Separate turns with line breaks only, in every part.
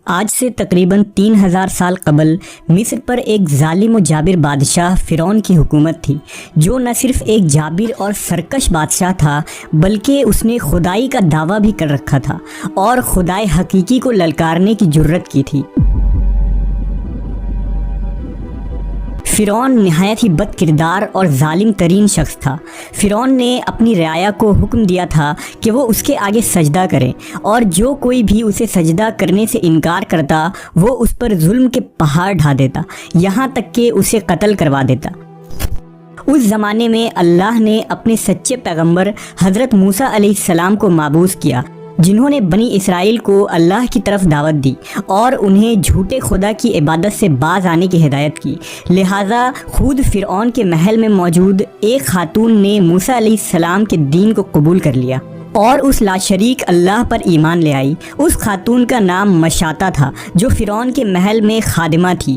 آج سے تقریباً 3000 سال قبل مصر پر ایک ظالم و جابر بادشاہ فرعون کی حکومت تھی، جو نہ صرف ایک جابر اور سرکش بادشاہ تھا بلکہ اس نے خدائی کا دعویٰ بھی کر رکھا تھا اور خدائے حقیقی کو للکارنے کی جرت کی تھی۔ فرعون نہایت ہی بد کردار اور ظالم ترین شخص تھا۔ فرعون نے اپنی رعایا کو حکم دیا تھا کہ وہ اس کے آگے سجدہ کریں، اور جو کوئی بھی اسے سجدہ کرنے سے انکار کرتا وہ اس پر ظلم کے پہاڑ ڈھا دیتا، یہاں تک کہ اسے قتل کروا دیتا۔ اس زمانے میں اللہ نے اپنے سچے پیغمبر حضرت موسیٰ علیہ السلام کو مبعوث کیا، جنہوں نے بنی اسرائیل کو اللہ کی طرف دعوت دی اور انہیں جھوٹے خدا کی عبادت سے باز آنے کی ہدایت کی۔ لہٰذا خود فرعون کے محل میں موجود ایک خاتون نے موسیٰ علیہ السلام کے دین کو قبول کر لیا اور اس لاشریک اللہ پر ایمان لے آئی۔ اس خاتون کا نام مشاطہ تھا، جو فرعون کے محل میں خادمہ تھی۔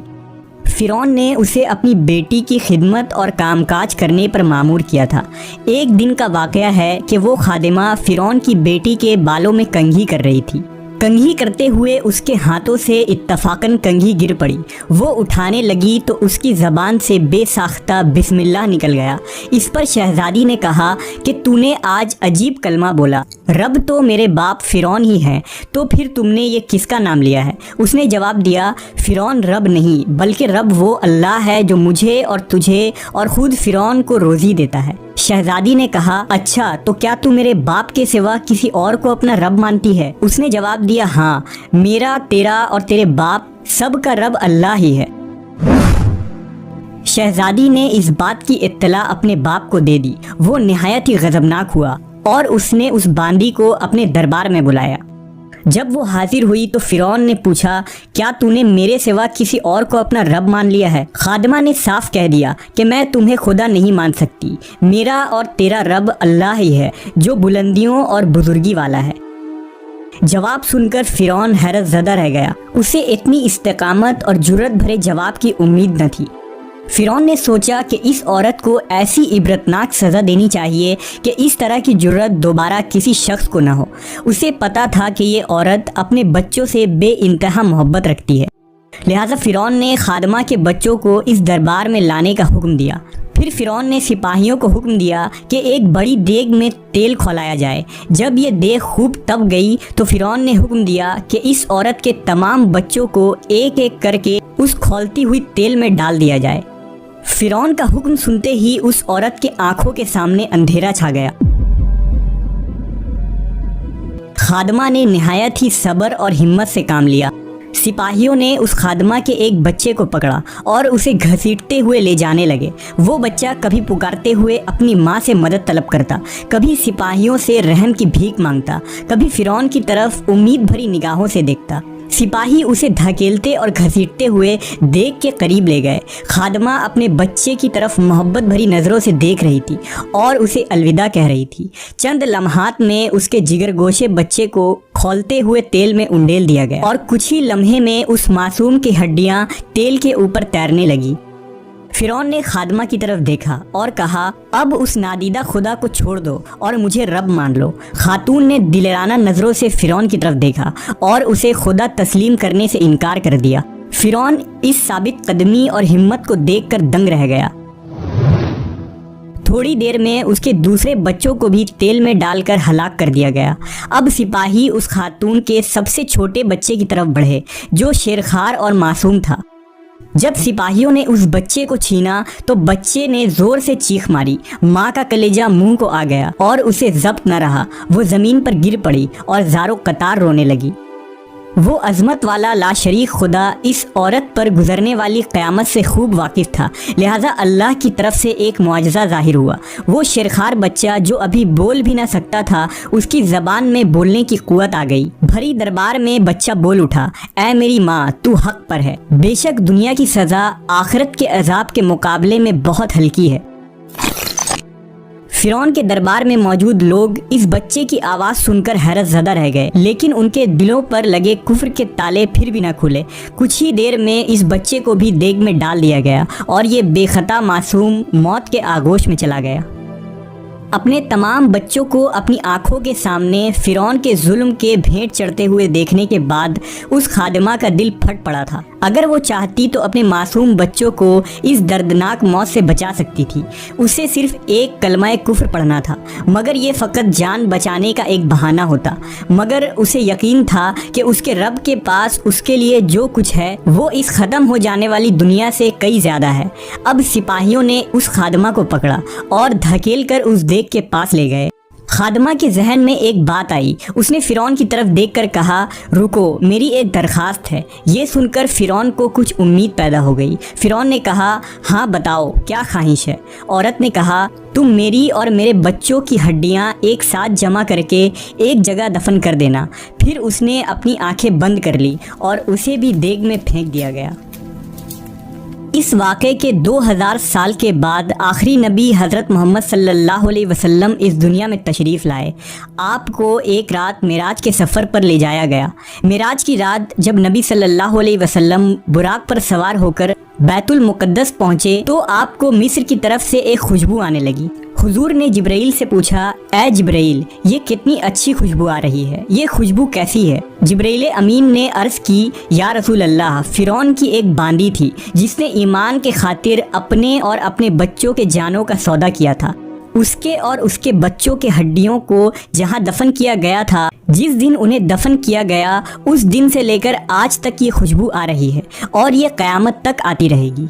فرعون نے اسے اپنی بیٹی کی خدمت اور کام کاج کرنے پر مامور کیا تھا۔ ایک دن کا واقعہ ہے کہ وہ خادمہ فرعون کی بیٹی کے بالوں میں کنگھی کر رہی تھی۔ کنگھی کرتے ہوئے اس کے ہاتھوں سے اتفاقاً کنگھی گر پڑی۔ وہ اٹھانے لگی تو اس کی زبان سے بے ساختہ بسم اللہ نکل گیا۔ اس پر شہزادی نے کہا کہ تو نے آج عجیب کلمہ بولا، رب تو میرے باپ فرعون ہی ہے، تو پھر تم نے یہ کس کا نام لیا ہے؟ اس نے جواب دیا، فرعون رب نہیں بلکہ رب وہ اللہ ہے جو مجھے اور تجھے اور خود فرعون کو روزی دیتا ہے۔ شہزادی نے کہا، اچھا تو کیا تو میرے باپ کے سوا کسی اور کو اپنا رب مانتی ہے؟ اس نے جواب دیا، ہاں، میرا، تیرا اور تیرے باپ سب کا رب اللہ ہی ہے۔ شہزادی نے اس بات کی اطلاع اپنے باپ کو دے دی۔ وہ نہایت ہی غضبناک ہوا اور اس نے اس باندی کو اپنے دربار میں بلایا۔ جب وہ حاضر ہوئی تو فرعون نے پوچھا، کیا تو نے میرے سوا کسی اور کو اپنا رب مان لیا ہے؟ خادمہ نے صاف کہہ دیا کہ میں تمہیں خدا نہیں مان سکتی، میرا اور تیرا رب اللہ ہی ہے جو بلندیوں اور بزرگی والا ہے۔ جواب سن کر فرعون حیرت زدہ رہ گیا۔ اسے اتنی استقامت اور جرأت بھرے جواب کی امید نہ تھی۔ فرعون نے سوچا کہ اس عورت کو ایسی عبرتناک سزا دینی چاہیے کہ اس طرح کی جرأت دوبارہ کسی شخص کو نہ ہو۔ اسے پتا تھا کہ یہ عورت اپنے بچوں سے بے انتہا محبت رکھتی ہے، لہٰذا فرعون نے خادمہ کے بچوں کو اس دربار میں لانے کا حکم دیا۔ پھر فرعون نے سپاہیوں کو حکم دیا کہ ایک بڑی دیگ میں تیل کھولایا جائے۔ جب یہ دیگ خوب تپ گئی تو فرعون نے حکم دیا کہ اس عورت کے تمام بچوں کو ایک ایک کر کے اس کھولتی ہوئی تیل میں ڈال دیا جائے۔ فرعون کا حکم سنتے ہی اس عورت کے آنکھوں کے سامنے اندھیرا چھا گیا۔ خادمہ نے نہایت ہی صبر اور ہمت سے کام لیا۔ سپاہیوں نے اس خادمہ کے ایک بچے کو پکڑا اور اسے گھسیٹتے ہوئے لے جانے لگے۔ وہ بچہ کبھی پکارتے ہوئے اپنی ماں سے مدد طلب کرتا، کبھی سپاہیوں سے رحم کی بھیک مانگتا، کبھی فرعون کی طرف امید بھری نگاہوں سے دیکھتا۔ سپاہی اسے دھکیلتے اور گھسیٹتے ہوئے دیگ کے قریب لے گئے۔ خادمہ اپنے بچے کی طرف محبت بھری نظروں سے دیکھ رہی تھی اور اسے الوداع کہہ رہی تھی۔ چند لمحات میں اس کے جگر گوشے بچے کو کھولتے ہوئے تیل میں انڈیل دیا گیا اور کچھ ہی لمحے میں اس معصوم کی ہڈیاں تیل کے اوپر تیرنے لگی۔ فرعون نے خادمہ کی طرف دیکھا اور کہا، اب اس نادیدہ خدا کو چھوڑ دو اور مجھے رب مان لو۔ خاتون نے دلیرانہ نظروں سے فرعون کی طرف دیکھا اور اسے خدا تسلیم کرنے سے انکار کر دیا۔ فرعون اس ثابت قدمی اور ہمت کو دیکھ کر دنگ رہ گیا۔ تھوڑی دیر میں اس کے دوسرے بچوں کو بھی تیل میں ڈال کر ہلاک کر دیا گیا۔ اب سپاہی اس خاتون کے سب سے چھوٹے بچے کی طرف بڑھے جو شیرخوار اور معصوم تھا۔ جب سپاہیوں نے اس بچے کو چھینا تو بچے نے زور سے چیخ ماری۔ ماں کا کلیجہ منہ کو آ گیا اور اسے ضبط نہ رہا۔ وہ زمین پر گر پڑی اور زار و قطار رونے لگی۔ وہ عظمت والا لاشریک خدا اس عورت پر گزرنے والی قیامت سے خوب واقف تھا، لہٰذا اللہ کی طرف سے ایک معجزہ ظاہر ہوا۔ وہ شیرخوار بچہ جو ابھی بول بھی نہ سکتا تھا، اس کی زبان میں بولنے کی قوت آ گئی۔ بھری دربار میں بچہ بول اٹھا، اے میری ماں، تو حق پر ہے، بے شک دنیا کی سزا آخرت کے عذاب کے مقابلے میں بہت ہلکی ہے۔ فرعون کے دربار میں موجود لوگ اس بچے کی آواز سن کر حیرت زدہ رہ گئے، لیکن ان کے دلوں پر لگے کفر کے تالے پھر بھی نہ کھلے۔ کچھ ہی دیر میں اس بچے کو بھی دیگ میں ڈال دیا گیا اور یہ بے خطا معصوم موت کے آغوش میں چلا گیا۔ اپنے تمام بچوں کو اپنی آنکھوں کے سامنے فرعون کے ظلم کے بھینٹ چڑھتے ہوئے دیکھنے کے بعد اس خادمہ کا دل پھٹ پڑا تھا۔ اگر وہ چاہتی تو اپنے معصوم بچوں کو اس دردناک موت سے بچا سکتی تھی۔ اسے صرف ایک کلمہ کفر پڑھنا تھا، مگر یہ فقط جان بچانے کا ایک بہانہ ہوتا۔ مگر اسے یقین تھا کہ اس کے رب کے پاس اس کے لیے جو کچھ ہے وہ اس ختم ہو جانے والی دنیا سے کئی زیادہ ہے۔ اب سپاہیوں نے اس خادمہ کو پکڑا اور دھکیل کر اس دیگ کے پاس لے گئے۔ خادمہ کے ذہن میں ایک بات آئی۔ اس نے فرعون کی طرف دیکھ کر کہا، رکو، میری ایک درخواست ہے۔ یہ سن کر فرعون کو کچھ امید پیدا ہو گئی۔ فرعون نے کہا، ہاں بتاؤ، کیا خواہش ہے؟ عورت نے کہا، تم میری اور میرے بچوں کی ہڈیاں ایک ساتھ جمع کر کے ایک جگہ دفن کر دینا۔ پھر اس نے اپنی آنکھیں بند کر لی اور اسے بھی دیگ میں پھینک دیا گیا۔ اس واقعے کے 2000 سال کے بعد آخری نبی حضرت محمد صلی اللہ علیہ وسلم اس دنیا میں تشریف لائے۔ آپ کو ایک رات معراج کے سفر پر لے جایا گیا۔ معراج کی رات جب نبی صلی اللہ علیہ وسلم براق پر سوار ہو کر بیت المقدس پہنچے تو آپ کو مصر کی طرف سے ایک خوشبو آنے لگی۔ حضور نے جبرائیل سے پوچھا، اے جبرائیل، یہ کتنی اچھی خوشبو آ رہی ہے، یہ خوشبو کیسی ہے؟ جبرائیل امین نے عرض کی، یا رسول اللہ، فرعون کی ایک باندی تھی جس نے ایمان کے خاطر اپنے اور اپنے بچوں کے جانوں کا سودا کیا تھا۔ اس کے اور اس کے بچوں کے ہڈیوں کو جہاں دفن کیا گیا تھا، جس دن انہیں دفن کیا گیا اس دن سے لے کر آج تک یہ خوشبو آ رہی ہے اور یہ قیامت تک آتی رہے گی۔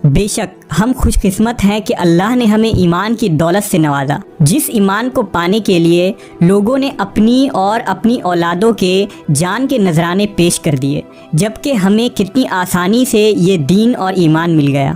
بے شک ہم خوش قسمت ہیں کہ اللہ نے ہمیں ایمان کی دولت سے نوازا، جس ایمان کو پانے کے لیے لوگوں نے اپنی اور اپنی اولادوں کے جان کے نذرانے پیش کر دیے، جبکہ ہمیں کتنی آسانی سے یہ دین اور ایمان مل گیا۔